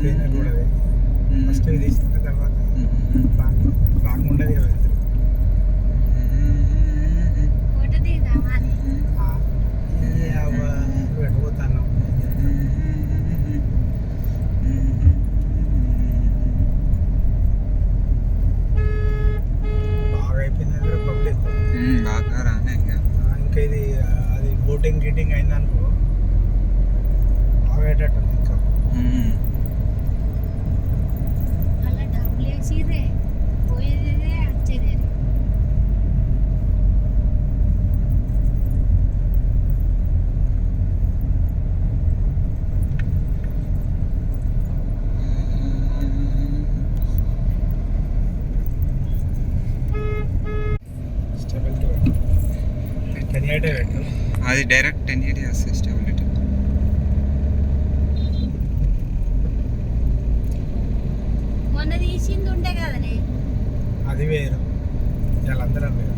trainer కూడా first తీసుకున్న తర్వాత రాంగ్ ఉండదు కదా పెట్టిపోతాను బాగా అయిపోయింది పబ్లిక్ బాగా రానే ఇంకా ఇది అది బోటింగ్ గీటింగ్ అయిందనుకో బాగా అయ్యేటట్టుంది ఇంకా అలా డబ్బులు వేసిరే పోయేదే వచ్చేదే అది డైరెక్ట్ 1080 వస్తుంది స్టెబిలిటీ మొన్న తీసింది ఉంటే కదనే అది వేరు వాళ్ళందరం వేరు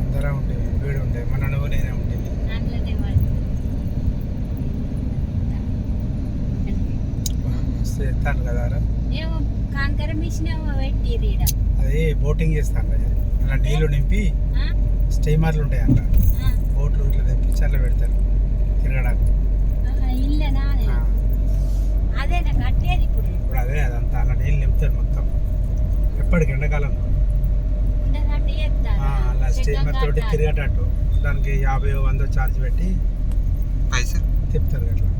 అందరం ఉండేవి వీడు ఉండే మన నువ్వు నేనే ఉండేవి దాంట్లోనే వాడు మస్తు చేస్తాను కదా ఏమో కాంకర మిషన్ ఏమో పెట్టి రీడ అది బోటింగ్ చేస్తాను అలా నీళ్లు నింపి స్టీమర్లు ఉంటాయి అట్లా బోట్లు ఇట్లా తెప్పించి అట్లా పెడతారు తిరగడానికి ఇల్లేనా అదేనా కట్టేది ఇప్పుడు ఇప్పుడు అదే అదంతా అలా నీళ్ళు నింపుతారు మొత్తం ఎప్పటికి ఎండాకాలం అలా స్టీమర్ తోటి తిరిగేటట్టు దానికి 50-100 ఛార్జ్ పెట్టి పైసలు తిప్పుతారు అట్లా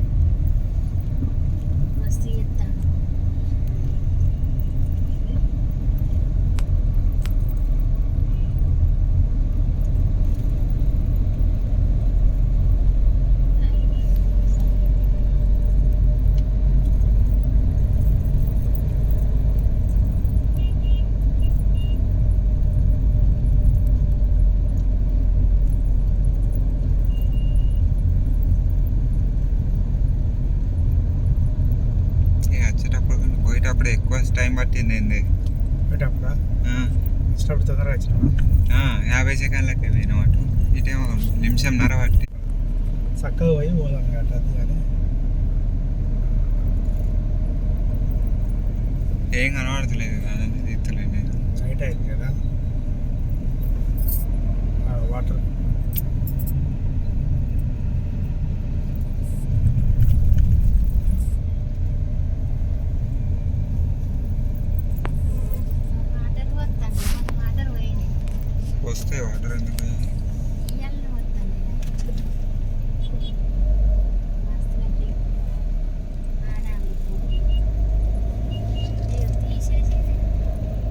మస్తు చేస్తాను పోయేటప్పుడు ఎక్కువ టైం పట్టింది ఏంది పోయేటప్పుడు ఇష్టపడి తొందరగా వచ్చినా 50 సెకండ్లకి పోయినమాట ఇటేమో నిమిషంన్నర పట్టి చక్కగా పోయి పోదాం కదా అది కానీ ఏం కనబడతలేదు అదంతా తీర్తలేదు నైట్ అయింది కదా